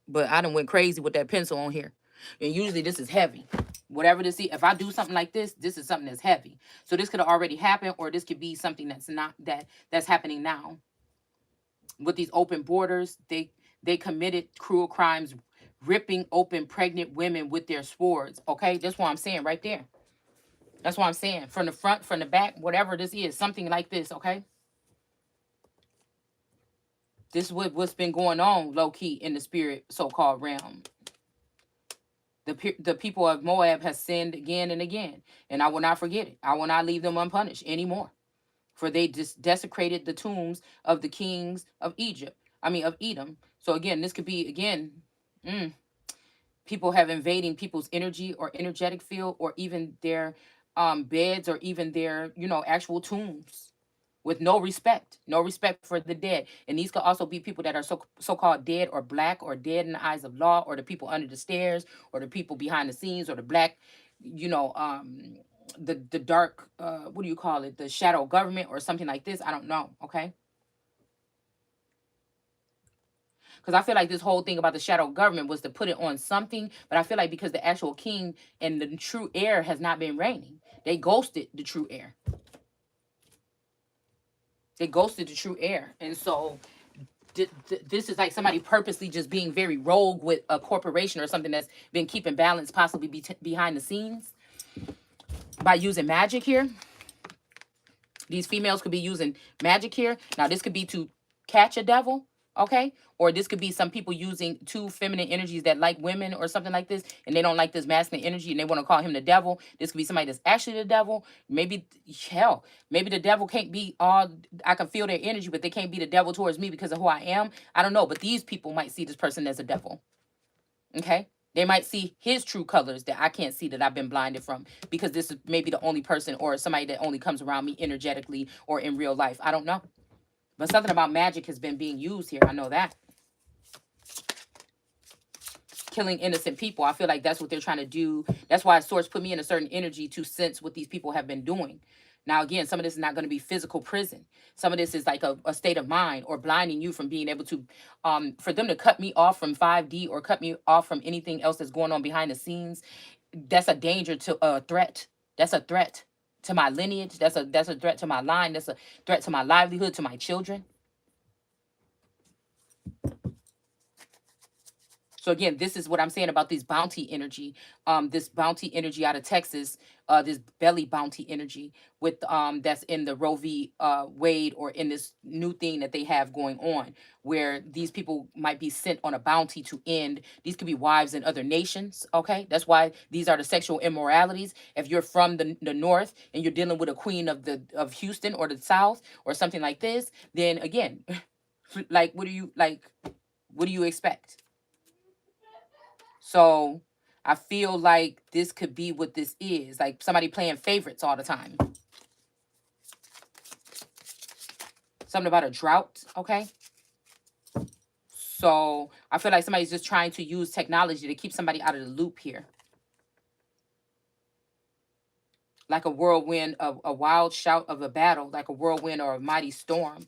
But I done went crazy with that pencil on here. And usually this is heavy. Whatever this is, if I do something like this, this is something that's heavy. So this could have already happened, or this could be something that's not, that's happening now. With these open borders, they committed cruel crimes, ripping open pregnant women with their swords. Okay, that's what I'm saying right there. That's what I'm saying. From the front, from the back, whatever this is, something like this. Okay, this is what's been going on low key in the spirit so-called realm. The people of Moab has sinned again and again, and I will not forget it. I will not leave them unpunished anymore, for they just desecrated the tombs of the kings of Egypt. I mean, of Edom. So again, this could be again, people have invading people's energy or energetic field, or even their beds, or even their actual tombs, with no respect for the dead. And these could also be people that are so-called dead, or black, or dead in the eyes of law, or the people under the stairs, or the people behind the scenes, or the black, the dark, what do you call it, the shadow government, or something like this. I don't know, okay? Because I feel like this whole thing about the shadow government was to put it on something, but I feel like because the actual king and the true heir has not been reigning, they ghosted the true heir. They ghosted the true heir. And so this is like somebody purposely just being very rogue with a corporation or something that's been keeping balance, possibly behind the scenes, by using magic here. These females could be using magic here. Now, this could be to catch a devil, okay? Or this could be some people using two feminine energies that like women or something like this, and they don't like this masculine energy, and they want to call him the devil. This could be somebody that's actually the devil. Maybe, hell, maybe the devil can't be all, I can feel their energy, but they can't be the devil towards me because of who I am. I don't know, but these people might see this person as a devil, okay? They might see his true colors that I can't see, that I've been blinded from, because this is maybe the only person, or somebody that only comes around me energetically or in real life. I don't know. But something about magic has been being used here. I know that. Killing innocent people. I feel like that's what they're trying to do. That's why Source put me in a certain energy to sense what these people have been doing. Now, again, some of this is not going to be physical prison. Some of this is like a state of mind, or blinding you from being able to, for them to cut me off from 5D, or cut me off from anything else that's going on behind the scenes. That's a danger, to a threat. That's a threat to my lineage. That's a threat to my line. That's a threat to my livelihood, to my children. So again, this is what I'm saying about this bounty energy. This bounty energy out of Texas, this belly bounty energy with that's in the Roe v. Wade, or in this new thing that they have going on, where these people might be sent on a bounty to end. These could be wives in other nations. Okay, that's why these are the sexual immoralities. If you're from the north and you're dealing with a queen of Houston or the South or something like this, then again, like what do you expect? So I feel like this could be what this is. Like somebody playing favorites all the time. something about a drought, okay? So I feel like somebody's just trying to use technology to keep somebody out of the loop here. Like a whirlwind, of a wild shout of a battle, like a whirlwind or a mighty storm.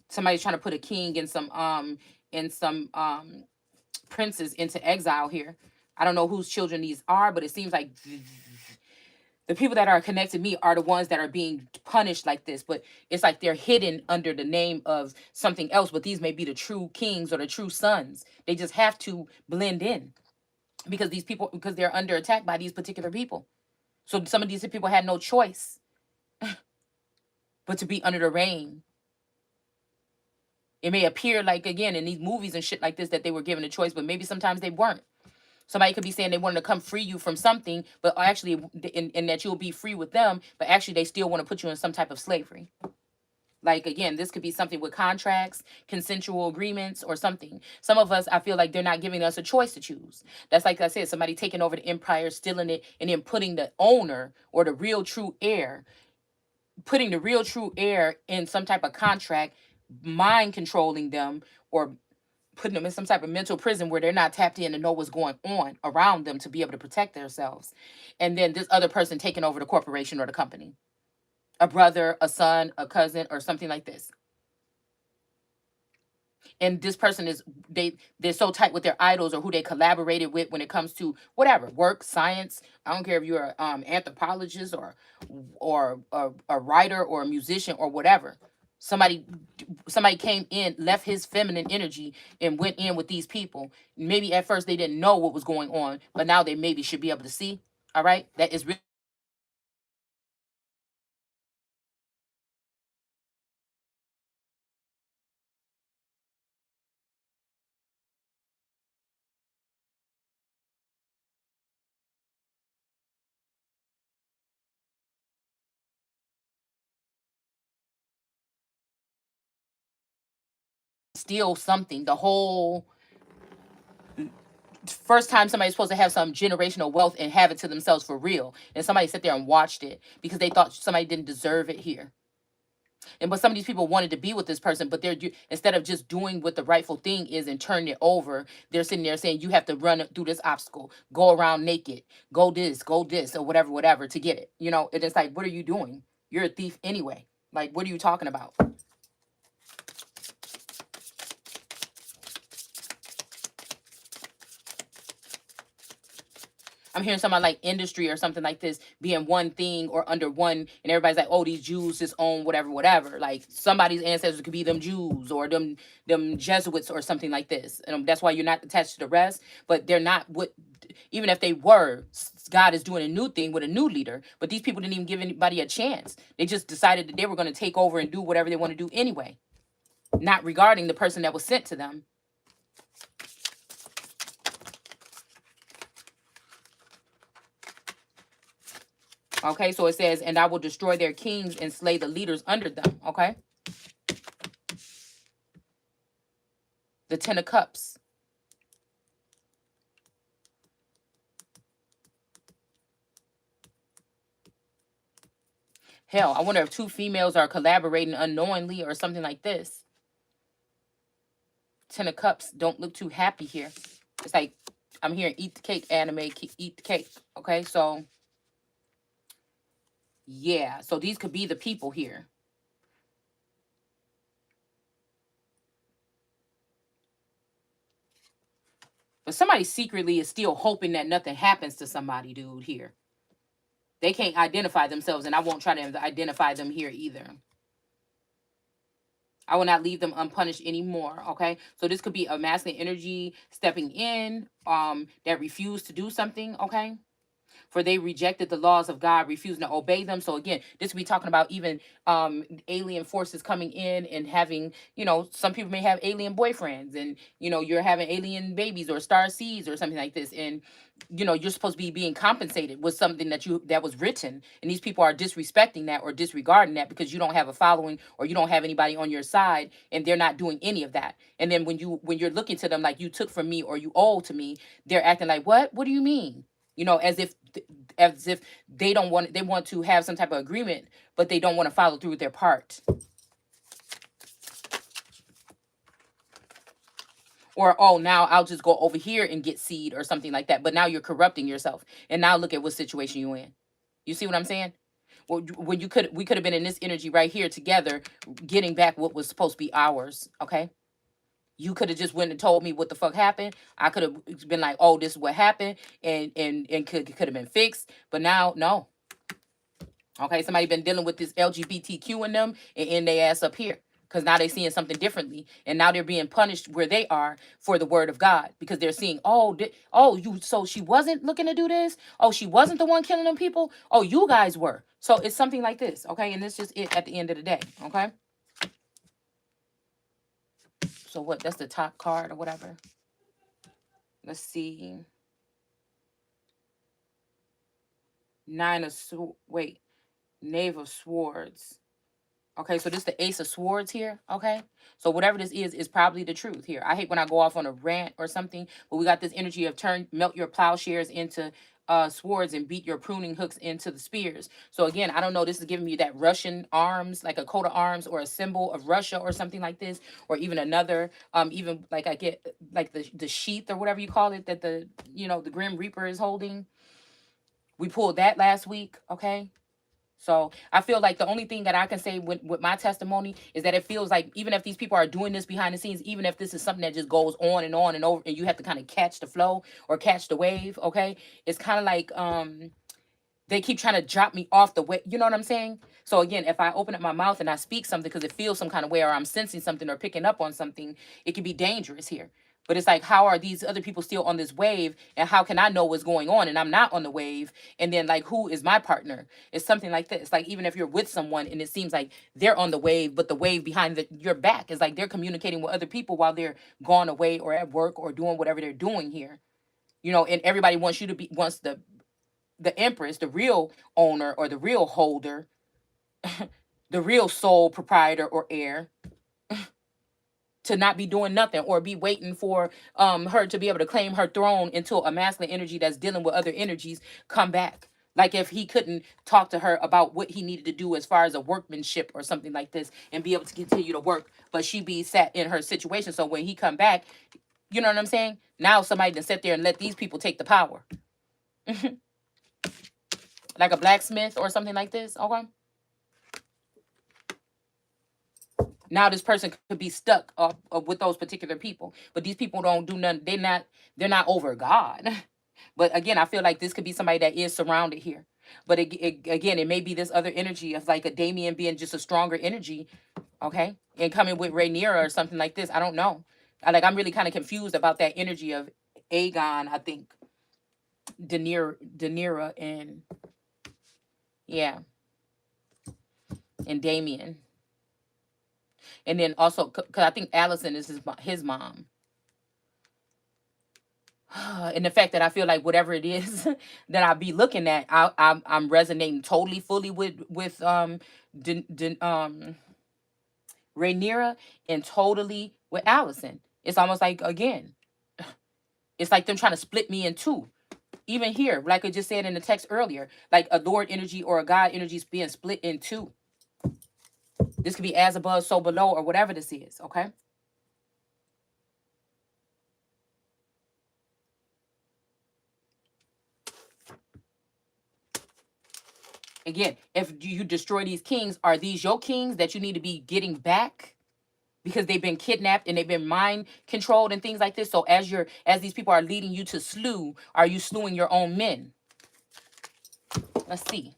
Somebody's trying to put a king and some princes into exile here. I don't know whose children these are, but it seems like the people that are connected to me are the ones that are being punished like this. But it's like they're hidden under the name of something else, but these may be the true kings or the true sons. They just have to blend in because these people, because they're under attack by these particular people. So some of these people had no choice but to be under the reign. It may appear like, again, in these movies and shit like this, that they were given a choice, but maybe sometimes they weren't. Somebody could be saying they wanted to come free you from something, but actually, in that you'll be free with them, but actually they still want to put you in some type of slavery. Like, again, this could be something with contracts, consensual agreements, or something. Some of us, I feel like they're not giving us a choice to choose. That's like I said, somebody taking over the empire, stealing it, and then putting the owner or the real true heir, putting the real true heir in some type of contract, mind controlling them, or putting them in some type of mental prison where they're not tapped in to know what's going on around them to be able to protect themselves. And then this other person taking over the corporation or the company. A brother, a son, a cousin, or something like this. And this person is, they're so tight with their idols or who they collaborated with when it comes to whatever work, science. I don't care if you're an anthropologist or a writer or a musician or whatever. Somebody came in, left his feminine energy and went in with these people. Maybe at first they didn't know what was going on, but now they maybe should be able to see. All right, that is really still something. The whole first time somebody's supposed to have some generational wealth and have it to themselves for real, and somebody sat there and watched it because they thought somebody didn't deserve it here. And but some of these people wanted to be with this person, but instead of just doing what the rightful thing is and turning it over, they're sitting there saying you have to run through this obstacle, go around naked, go this, or whatever to get it. And it's like, what are you doing? You're a thief anyway. Like, what are you talking about? I'm hearing something like industry or something like this being one thing or under one, and everybody's like, oh, these Jews just own whatever. Like somebody's ancestors could be them Jews or them Jesuits or something like this. And that's why you're not attached to the rest, but they're not what, even if they were, God is doing a new thing with a new leader. But these people didn't even give anybody a chance. They just decided that they were going to take over and do whatever they want to do anyway, not regarding the person that was sent to them. Okay, so it says, and I will destroy their kings and slay the leaders under them. Okay. The Ten of Cups. Hell, I wonder if two females are collaborating unknowingly or something like this. Ten of Cups don't look too happy here. It's like, I'm hearing eat the cake, anime, eat the cake. Okay, so yeah, so these could be the people here. But somebody secretly is still hoping that nothing happens to somebody, dude, here. They can't identify themselves, and I won't try to identify them here either. I will not leave them unpunished anymore. Okay. So this could be a masculine energy stepping in, that refused to do something. Okay. For they rejected the laws of God, refusing to obey them. So again, this we talking about even alien forces coming in and having, some people may have alien boyfriends, and you're having alien babies or star seeds or something like this, and you're supposed to be being compensated with something that was written, and these people are disrespecting that or disregarding that because you don't have a following or you don't have anybody on your side, and they're not doing any of that. And then when you're looking to them like you took from me or you owe to me, they're acting like, what do you mean? As if as if they want to have some type of agreement, but they don't want to follow through with their part. Or, oh, now I'll just go over here and get seed or something like that. But now you're corrupting yourself. And now look at what situation you're in. You see what I'm saying? Well, when we could have been in this energy right here together, getting back what was supposed to be ours. Okay. You could have just went and told me what the fuck happened. I could have been like, oh, this is what happened, and could have been fixed. But now, no. Okay, somebody been dealing with this LGBTQ in them and end their ass up here. Because now they're seeing something differently. And now they're being punished where they are for the word of God. Because they're seeing, so she wasn't looking to do this? Oh, she wasn't the one killing them people? Oh, you guys were. So it's something like this, okay? And it's just it at the end of the day, okay? So what, that's the top card or whatever. Let's see. Knave of Swords. Okay, so this is the Ace of Swords here, okay? So whatever this is probably the truth here. I hate when I go off on a rant or something, but we got this energy of melt your plowshares into swords and beat your pruning hooks into the spears. So again, I don't know, this is giving me that Russian arms, like a coat of arms or a symbol of Russia or something like this, or even another, even like I get like the sheath or whatever you call it that the Grim Reaper is holding. We pulled that last week, okay? So I feel like the only thing that I can say with my testimony is that it feels like even if these people are doing this behind the scenes, even if this is something that just goes on and over, and you have to kind of catch the flow or catch the wave, okay? It's kind of like they keep trying to drop me off the way. You know what I'm saying? So again, if I open up my mouth and I speak something because it feels some kind of way or I'm sensing something or picking up on something, it can be dangerous here. But it's like, how are these other people still on this wave? And how can I know what's going on and I'm not on the wave? And then like, who is my partner? It's something like this. Like, even if you're with someone and it seems like they're on the wave, but the wave behind your back is like they're communicating with other people while they're gone away or at work or doing whatever they're doing here. And everybody wants the empress, the real owner or the real holder, the real sole proprietor or heir, to not be doing nothing or be waiting for her to be able to claim her throne until a masculine energy that's dealing with other energies come back. Like if he couldn't talk to her about what he needed to do as far as a workmanship or something like this and be able to continue to work, but she be sat in her situation. So when he come back, you know what I'm saying? Now somebody can sit there and let these people take the power. Like a blacksmith or something like this, okay? Now this person could be stuck with those particular people, but these people don't do nothing. They're not over God. But again, I feel like this could be somebody that is surrounded here. But again, it may be this other energy of like a Damien being just a stronger energy, okay, and coming with Rhaenyra or something like this. I don't know. I'm really kind of confused about that energy of Aegon. I think Daenerys and yeah, and Damien. And then also, because I think Allison is his mom. And the fact that I feel like whatever it is that I be looking at, I'm resonating totally, fully with Rhaenyra and totally with Allison. It's almost like, again, it's like them trying to split me in two. Even here, like I just said in the text earlier, like a Lord energy or a God energy is being split in two. This could be as above, so below, or whatever this is, okay? Again, if you destroy these kings, are these your kings that you need to be getting back? Because they've been kidnapped and they've been mind controlled and things like this. So as these people are leading you to slew, are you slewing your own men? Let's see.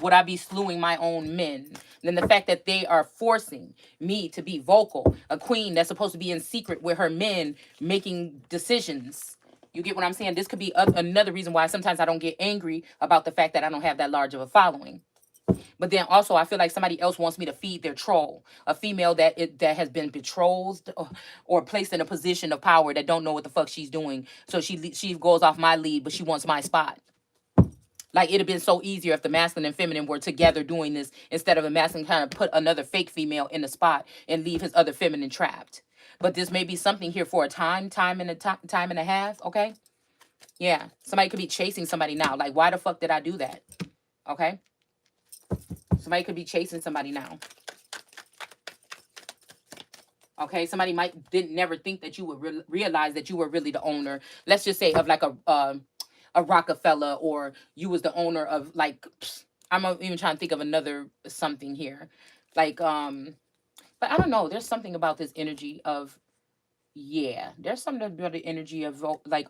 Would I be slewing my own men? Then the fact that they are forcing me to be vocal, a queen that's supposed to be in secret with her men making decisions. You get what I'm saying? This could be another reason why sometimes I don't get angry about the fact that I don't have that large of a following. But then also I feel like somebody else wants me to feed their troll, a female that has been betrothed or placed in a position of power that don't know what the fuck she's doing. So she goes off my lead, but she wants my spot. Like, it'd have been so easier if the masculine and feminine were together doing this instead of a masculine kind of put another fake female in the spot and leave his other feminine trapped. But this may be something here for a time and a half, okay? Yeah, somebody could be chasing somebody now. Like, why the fuck did I do that? Okay, somebody could be chasing somebody now. Okay, somebody might didn't never think that you would realize that you were really the owner. Let's just say of like a Rockefeller, or you was the owner of like I'm even trying to think of another something here, like but I don't know. There's something about this energy of, yeah. There's something about the energy of like,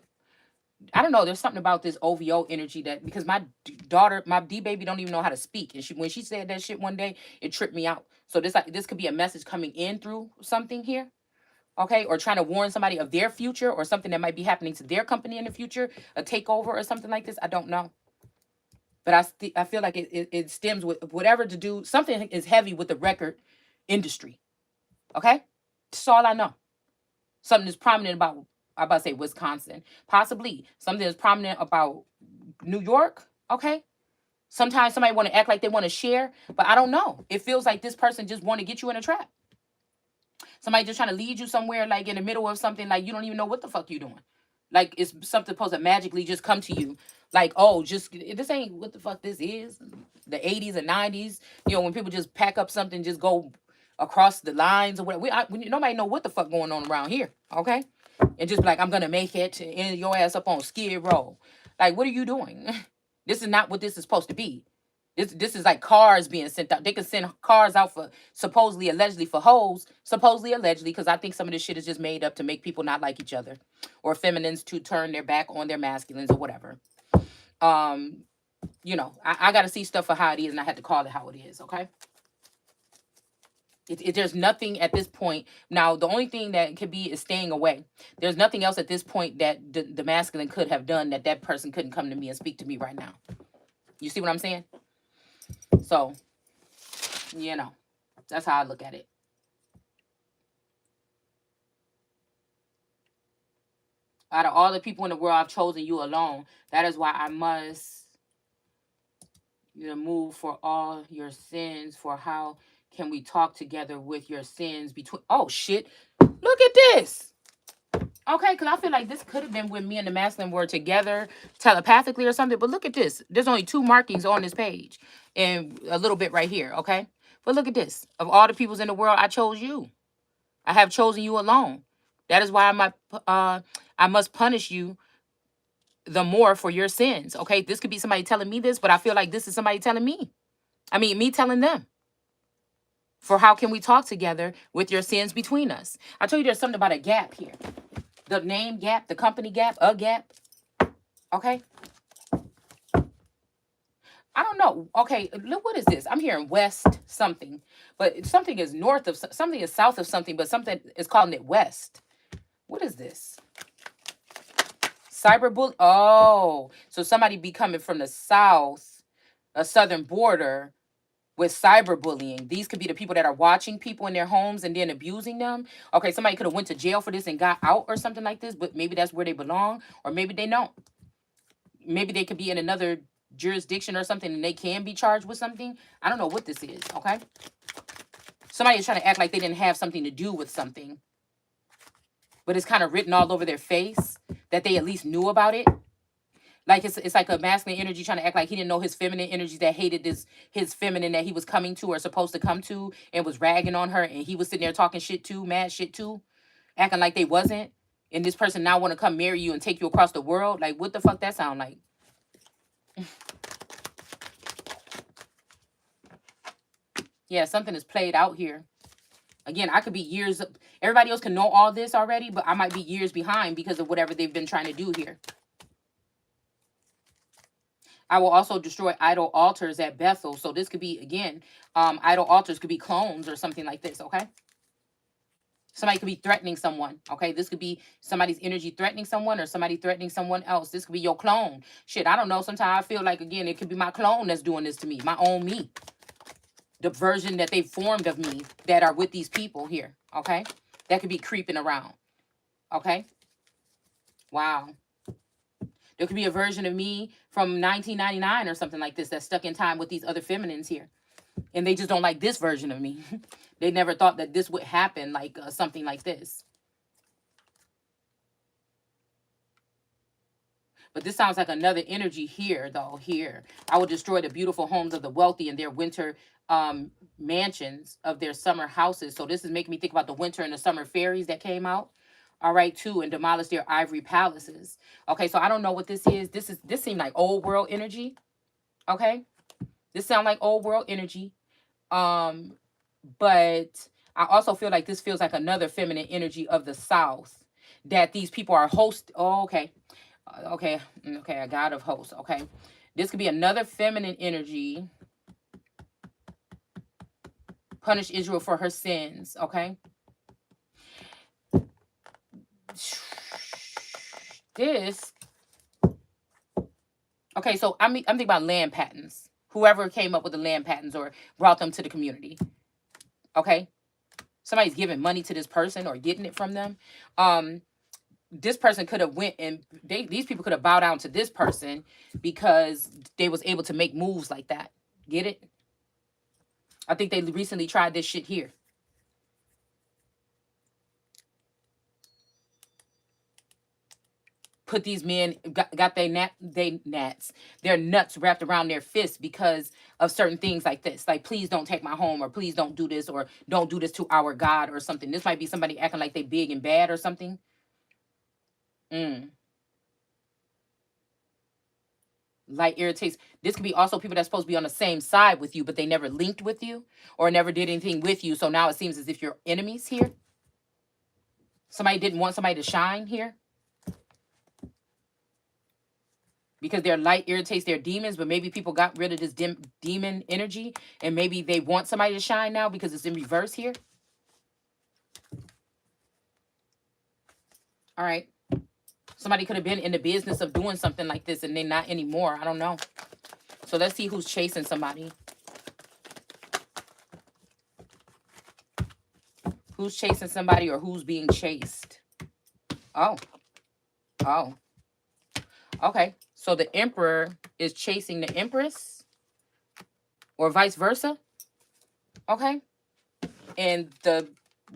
I don't know. There's something about this OVO energy that, because my daughter, my D baby, don't even know how to speak, and she, when she said that shit one day, it tripped me out. So this, like, this could be a message coming in through something here, okay, or trying to warn somebody of their future, or something that might be happening to their company in the future, a takeover or something like this. I don't know, but I feel like it stems with whatever to do. Something is heavy with the record industry. Okay, that's all I know. Something is prominent about, I about to say Wisconsin, possibly something is prominent about New York. Okay, sometimes somebody want to act like they want to share, but I don't know. It feels like this person just want to get you in a trap. Somebody just trying to lead you somewhere, like in the middle of something, like you don't even know what the fuck you doing. Like it's something supposed to magically just come to you. Like, oh, just this ain't what the fuck this is. The 80s and 90s, when people just pack up something, just go across the lines or whatever. Nobody know what the fuck going on around here, okay? And just be like, I'm gonna make it and end your ass up on Skid Row. Like, what are you doing? This is not what this is supposed to be. This is like cars being sent out. They can send cars out for supposedly, allegedly for hoes, supposedly, allegedly, because I think some of this shit is just made up to make people not like each other, or feminines to turn their back on their masculines or whatever. Um, I got to see stuff for how it is, and I had to call it how it is. Okay. There's nothing at this point. Now, the only thing that could be is staying away. There's nothing else at this point that the masculine could have done that person couldn't come to me and speak to me right now. You see what I'm saying? So, that's how I look at it. Out of all the people in the world, I've chosen you alone. That is why I must, move for all your sins. For how can we talk together with your sins between? Oh shit! Look at this. Okay, because I feel like this could have been when me and the masculine were together telepathically or something. But look at this. There's only 2 markings on this page, and a little bit right here. Okay, but look at this. Of all the peoples in the world, I chose you. I have chosen you alone. That is why I must punish you the more for your sins. Okay, this could be somebody telling me this, but I feel like this is somebody telling me. I mean, me telling them. For how can we talk together with your sins between us? I told you there's something about a gap here. The name gap, the company gap, a gap. Okay. I don't know. Okay, look, what is this? I'm hearing west something, but something is north of something is south of something, but something is calling it west. What is this? Cyberbully. Oh, so somebody be coming from the south, a southern border, with cyberbullying. These could be the people that are watching people in their homes and then abusing them. Okay, somebody could have went to jail for this and got out or something like this, but maybe that's where they belong, or maybe they don't. Maybe they could be in another jurisdiction or something and they can be charged with something. I don't know what this is, okay? Somebody is trying to act like they didn't have something to do with something, but it's kind of written all over their face that they at least knew about it. Like it's like a masculine energy trying to act like he didn't know his feminine energy that hated his feminine that he was coming to or supposed to come to, and was ragging on her, and he was sitting there talking shit too, mad shit too, acting like they wasn't. And this person now want to come marry you and take you across the world. Like, what the fuck that sound like? Yeah, something is played out here. Again, I could be years. Everybody else can know all this already, but I might be years behind because of whatever they've been trying to do here. I will also destroy idol altars at Bethel. So this could be, again, idol altars could be clones or something like this, okay? Somebody could be threatening someone, okay? This could be somebody's energy threatening someone, or somebody threatening someone else. This could be your clone. Shit, I don't know. Sometimes I feel like, again, it could be my clone that's doing this to me, my own me. The version that they formed of me that are with these people here, okay? That could be creeping around, okay? Wow. There could be a version of me from 1999 or something like this that's stuck in time with these other feminines here. And they just don't like this version of me. They never thought that this would happen, like something like this. But this sounds like another energy here, though. Here, I will destroy the beautiful homes of the wealthy and their winter mansions of their summer houses. So this is making me think about the winter and the summer fairies that came out. All right, too, and demolish their ivory palaces. Okay, so I don't know what this is. This seemed like old world energy. Okay, this sound like old world energy. Um, but I also feel like this feels like another feminine energy of the South that these people are host. Oh, okay. Okay, okay, a god of hosts. Okay, this could be another feminine energy. Punish Israel for her sins. Okay, this. Okay, so I'm thinking about land patents. Whoever came up with the land patents or brought them to the community. Okay, somebody's giving money to this person or getting it from them. This person could have went and these people could have bowed down to this person because they was able to make moves like that. Get it? I think they recently tried this shit here. Put these men got their nuts wrapped around their fists because of certain things like this. Like, please don't take my home, or please don't do this, or don't do this to our God or something. This might be somebody acting like they big and bad or something. Light irritates. This could be also people that's supposed to be on the same side with you, but they never linked with you or never did anything with you. So now it seems as if you're enemies here. Somebody didn't want somebody to shine here because their light irritates their demons, but maybe people got rid of this demon energy and maybe they want somebody to shine now because it's in reverse here. All right. Somebody could have been in the business of doing something like this and they're not anymore. I don't know. So let's see who's chasing somebody. Who's chasing somebody or who's being chased? Oh. Oh. Okay. So the emperor is chasing the empress or vice versa. Okay. And the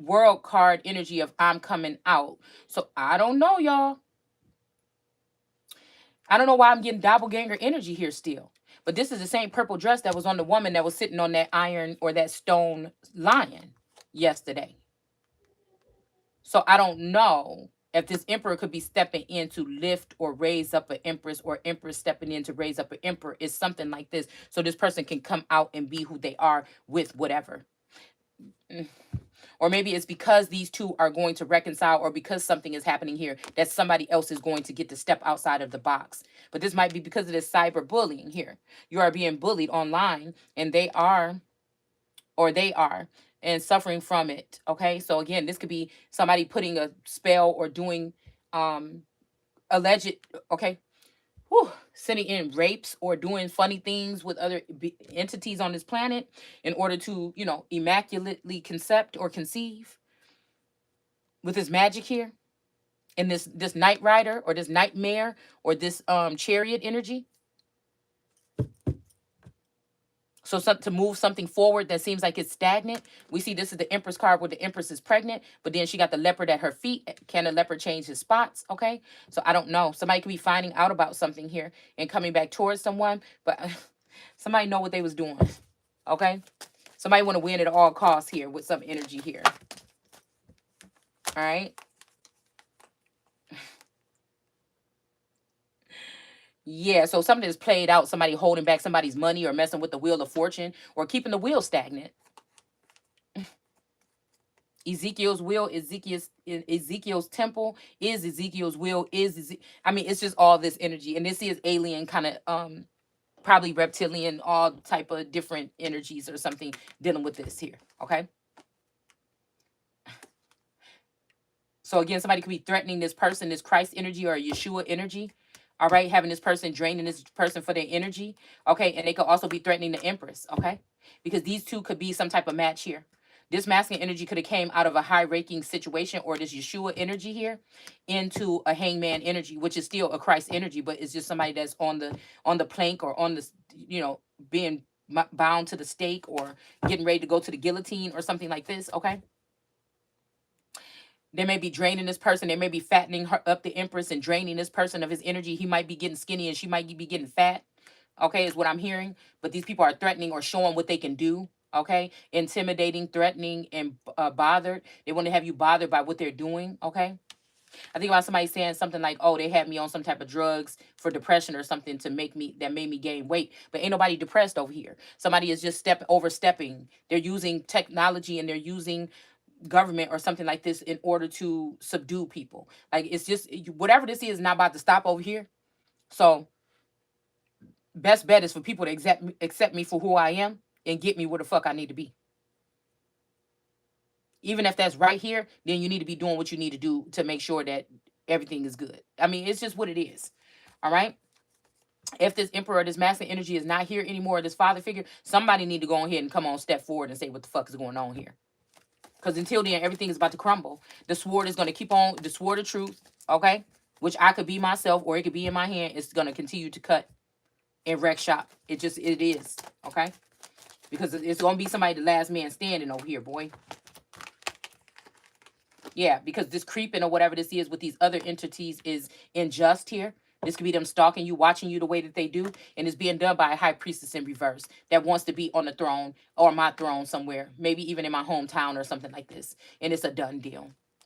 world card energy of I'm coming out. So I don't know, y'all. I don't know why I'm getting doppelganger energy here still. But this is the same purple dress that was on the woman that was sitting on that iron or that stone lion yesterday. So I don't know if this emperor could be stepping in to lift or raise up an empress, or empress stepping in to raise up an emperor. Is something like this. So this person can come out and be who they are with whatever. Or maybe it's because these two are going to reconcile, or because something is happening here that somebody else is going to get to step outside of the box. But this might be because of this cyber bullying here. You are being bullied online and they are and suffering from it. Okay, so again, this could be somebody putting a spell or doing alleged, okay, sending in rapes or doing funny things with other entities on this planet in order to, immaculately concept or conceive with this magic here, and this night rider or this nightmare or this chariot energy. So to move something forward that seems like it's stagnant. We see this is the Empress card where the Empress is pregnant, but then she got the leopard at her feet. Can the leopard change his spots? Okay. So I don't know. Somebody could be finding out about something here and coming back towards someone, but somebody know what they was doing. Okay. Somebody want to win at all costs here with some energy here. All right. Yeah, so something is played out, somebody holding back somebody's money or messing with the wheel of fortune or keeping the wheel stagnant. Ezekiel's will, Ezekiel's temple is Ezekiel's will, I mean, it's just all this energy. And this is alien kind of probably reptilian, all type of different energies or something dealing with this here. Okay. So again, somebody could be threatening this person, this Christ energy or Yeshua energy. All right, having this person draining this person for their energy. Okay, and they could also be threatening the Empress. Okay, because these two could be some type of match here. This masculine energy could have came out of a high ranking situation, or this Yeshua energy here into a hangman energy, which is still a Christ energy, but it's just somebody that's on the plank or on the being bound to the stake or getting ready to go to the guillotine or something like this. Okay. They may be draining this person. They may be fattening her up, the Empress, and draining this person of his energy. He might be getting skinny and she might be getting fat. Okay, is what I'm hearing. But these people are threatening or showing what they can do. Okay, intimidating, threatening, and bothered. They want to have you bothered by what they're doing. Okay. I think about somebody saying something like, "Oh, they had me on some type of drugs for depression or something to make me that made me gain weight." But ain't nobody depressed over here. Somebody is just overstepping. They're using technology and they're using government or something like this in order to subdue people. Like it's just whatever this is not about to stop over here. So best bet is for people to accept me for who I am and get me where the fuck I need to be. Even if that's right here, then you need to be doing what you need to do to make sure that everything is good. I mean, it's just what it is. All right. If this emperor, this masculine energy is not here anymore, this father figure, somebody need to go ahead and come on, step forward and say what the fuck is going on here. Because until then, everything is about to crumble. The sword is going to keep on, the sword of truth, okay? Which I could be myself or it could be in my hand. It's going to continue to cut and wreck shop. It is, okay? Because it's going to be somebody, the last man standing over here, boy. Yeah, because this creeping or whatever this is with these other entities is unjust here. This could be them stalking you, watching you the way that they do, and it's being done by a high priestess in reverse that wants to be on the throne or my throne somewhere, maybe even in my hometown or something like this. And it's a done deal.